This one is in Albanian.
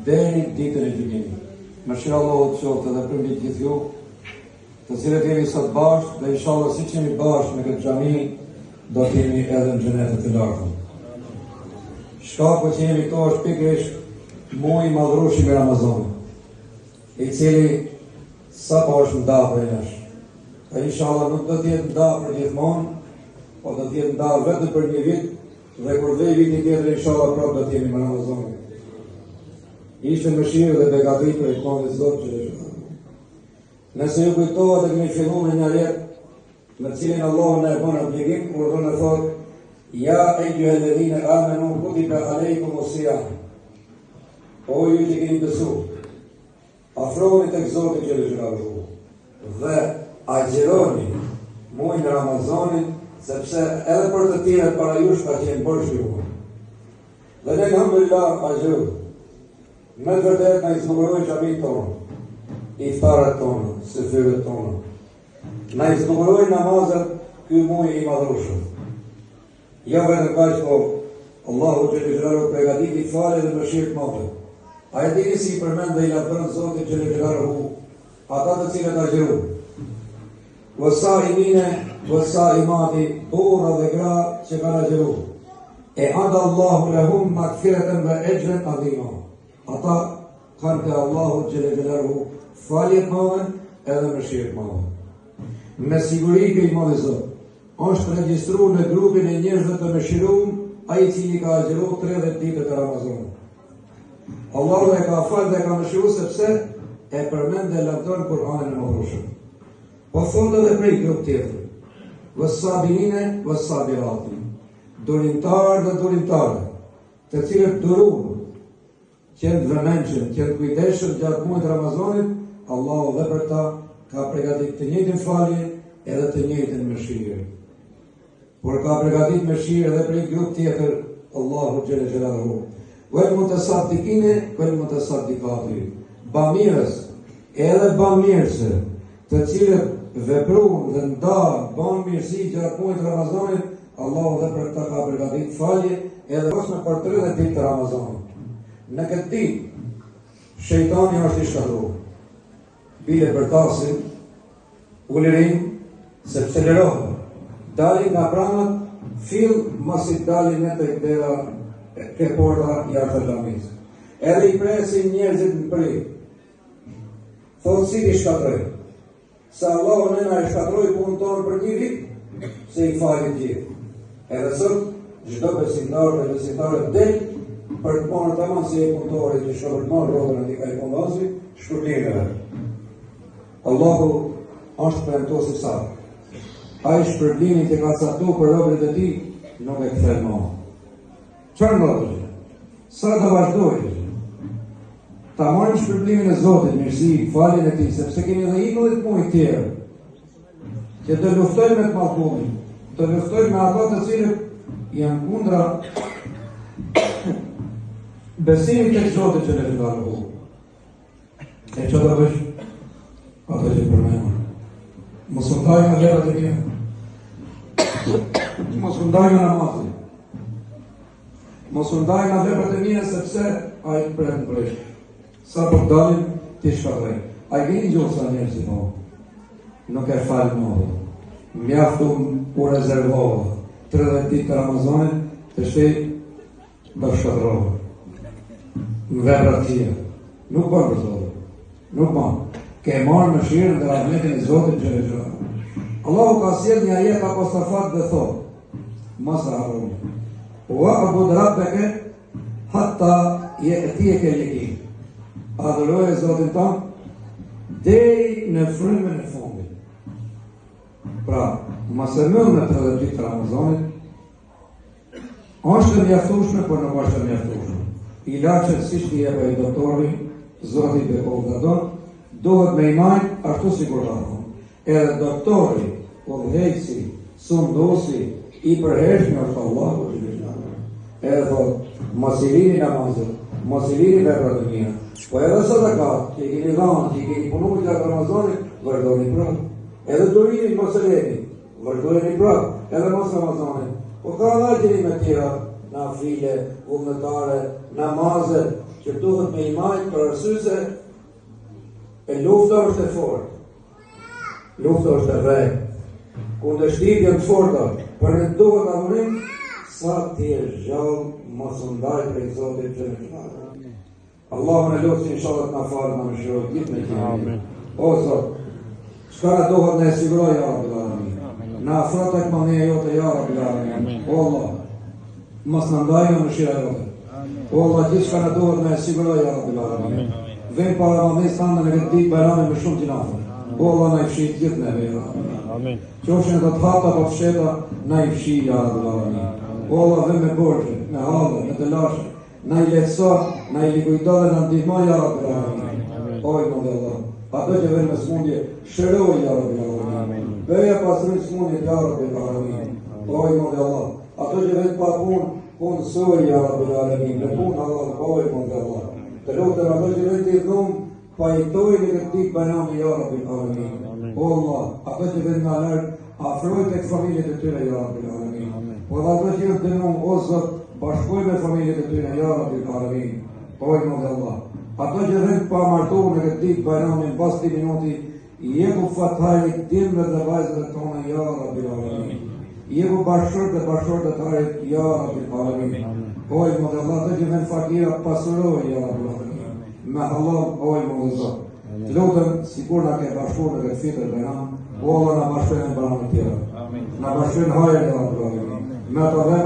deri ditën e gjykimit. Mëshira Allahut qoftë edhe për mbi të gjithë ju, të cilët jemi sot bashkë dhe inshallah siç jemi bashkë në këtë xhami, do të jemi edhe në xhenetet e larta. Shkaku që jemi këto është pikërisht muaji i madhrueshëm i Ramazanit, i cili sapo është ndarë për nesh. Dhe inshallah nuk do të jetë ndarë për gjithmonë, po do të jetë ndarë vetëm për një vit, dhe kur vijë viti tjetër inshallah prapë do të jemi në Ramazan. Ishte mëshirë dhe begati për i konë dhe Zotë që dhe nëse ju kujtohet dhe kemi fillu me një jetë në cilin Allah në e bënë obligim, kur dhe në thotë, ja e gjë e ledhine amenu, kutiba alejkum o siyam. O ju që keni besu, afroni të Zotë që dhe zhravu, dhe agjeroni muajin e Ramazanit, sepse edhe për të tjerët para jush ka qenë bërsh ju. Dhe ne alhamdulillah agjeru, me të vërtet na i zbukuroj xhamit tonë, iftarat tonë, sefyret tonë. Na i zbukuroj namazet ky muaj i madhrueshëm. Jo vetëm kaq, po Allahu xhallahu përgatiti fare dhe mëshirë të madhe. A e dini si përmend dhe i lavdron Zotin xhallahu ata të cilët agjeru. Wasaimine, wasaimati, burra dhe gra që kanë agjeru. E adha Allahu lahum magfiratan wa ajran adhima. Ata kanë të Allahu xhallahu falje të madhe edhe mëshirë të madhe. Me siguri që i madhi Zot është regjistruar në grupin e njerëzve të mëshiruar ai i cili ka agjeruar 30 ditë të Ramazanit. Allahu e ka falë dhe ka mëshiruar sepse e përmend dhe lavdron Kur'anin e madhrueshëm. Po thotë edhe prej grup tjetër, vësabirine, vësabirati, durimtarë dhe durimtare, të cilët durun, qenë vëmendshëm, qenë kujdesshëm gjatë muajit Ramazanit, Allahu dhe për ta ka përgatitur të njëjtën falje edhe të njëjtën mëshirë. Por ka përgatitur mëshirë edhe prej grup tjetër, Allahu xhallahu. Wal mutasaddiqine wal mutasaddiqati, bamirës edhe bamirëse, të cilët veprun dhe ndajnë, banë mirësi gjatë muajit Ramazanit, Allahu dhe për ta ka përgatitur falje edhe vetëm për 30 ditë të Ramazanit. Në këtë ditë, shejtani është i shkatruar. Bile për tasin, ulirin, sepse lërohet. Dalin nga pranët, fill masi dalin e të këtera ke porta jashtë xhamisë. Edhe i presin njerëzit në prej. Thotë si i shkatroj. Se Allahu nëna e shkatroj punë tonë për një vit, se i falit gjithë. Edhe sot, çdo besimtar dhe besimtare del për të punë tamam si e punëtorit që shkërbëton rrogën e dikaj kondosi, shpërblimin e vet. Allahu është premtues i saktë. Ai shpërblimin që ka caktuar për robërit e tij nuk e kthen më. Çfarë ndodhi? Sa do vazhdojë? Ta marrim shpërblimin e Zotit, mirësi, faljen e tij, sepse kemi edhe ikullit muaj të tjerë. Që të luftojmë me të mallkumin, të luftojmë me ata të cilët janë kundra besimit tek Zoti që ne ndalojmë. E që do bësh? Ato që përmendëm. Mos u ndaj nga lërat e mia. Mos u ndaj nga namazin. Mos u ndaj nga lërat e mia sepse ai prend bresh. Sa po dalin ti shkatërrej. Ai vjen gjithë sa njerëz i mohon. Nuk e fal më. Mjaftu u rezervova 30 ditë të Ramazanit të shtej do shkatërrohet. Në vepra tjera. Nuk bën për Zotin. Nuk bën. Ke marrë mëshirën dhe rahmetin e Zotit xhallahu. Allahu ka sjellë një ajet apostafat dhe thotë: Mos harroni. Wa abud rabbaka hatta ya'tiyaka al-yaqin. Adhuroje Zotin tonë deri në frymën e fundit. Pra, mos e mbyll në 30 ditë Ramazanit. Është mjaftueshme, por nuk është mjaftueshme. Ilaçet siç i jep ai doktori, Zoti be kodadon, duhet me iman ashtu si kur thonë. Edhe doktori, udhëheqësi, sunduesi, i përhershëm është Allahu xhallahu. Edhe thotë, mos i lini namazin, mos i lini veprat e mia. Po edhe sadakat, që i keni dhënë, që i keni punuar gjatë Ramazanit, vazhdoni prapë. Edhe durimin mos e leni, vazhdoni prapë, edhe mos Ramazanit. Po ka lajëri me tjera, nafile, vullnetare, namaze, që që duhet me imajt për arsye se e lufta është e fortë. Lufta është e rrejtë. Kundërshtit janë të forta, për ne duhet adhurim sa ti je gjallë mos u ndaj prej Zotit që në gjallë. Allahu në lutë inshallah të na falë në mëshirë gjithë me ty. Amen. O Zot, çka na duhet ne siguroj ja Rabbil Alamin. Na afro tek mania jote ja Rabbil Alamin. O Allah, mos na ndaj në mëshirë jote. O Allah, gjithë çka na duhet ne siguroj ja Rabbil Alamin. Vem para me stanë në këtë ditë bajrami me shumë gjinafë. O Allah na i fshih gjithë neve ja. Amen. Qofshin do të hata apo fsheta, na i fshih ja Rabbil Alamin. O Allah, vem me borxhe, me hallë, me dëlashe. Na i lehtëso, na i likujdo dhe na ndihmo ja Rabbil Alamin. Oj më dhe Allah, ato që vjen me smundje, shëroj ja Rabbil Alamin. Bëja pasroj smundje ja Rabbil Alamin. Oj më dhe Allah, ato që vjen pa punë soj ja Rabbil Alamin. Me punë Allah, oj më dhe Allah. Të lutem ato që vjen të dhum, pajtojnë këtë ditë bajrami ja Rabbil Alamin. O Allah, ato që vjen nga larg, afroj tek familjet e tyre ja Rabbil Alamin. Po ato që janë dënuar o Zot, bashkoj me familjet e tyre, ja Rabbil Alamin. Oj më dhe Allah. Ato që rënd pa martohë në këtë ditë bajramin, pas 10 minuti, jeku fatarit dimve dhe vajzëve tone, ja Rabbil Alamin. Jeku bashkër dhe bashkër të tarit, ja Rabbil Alamin. Oj më dhe Allah, ato që rënd fakira pasuroj, ja Rabbil Alamin. Me halal, oj më dhe Zot. Të lutem, sikur na ke bashkër në këtë fitër bajram, o Allah na bashkër në bajramin tjera. Na bashkër në hajër, ja Rabbil Alamin. Me ato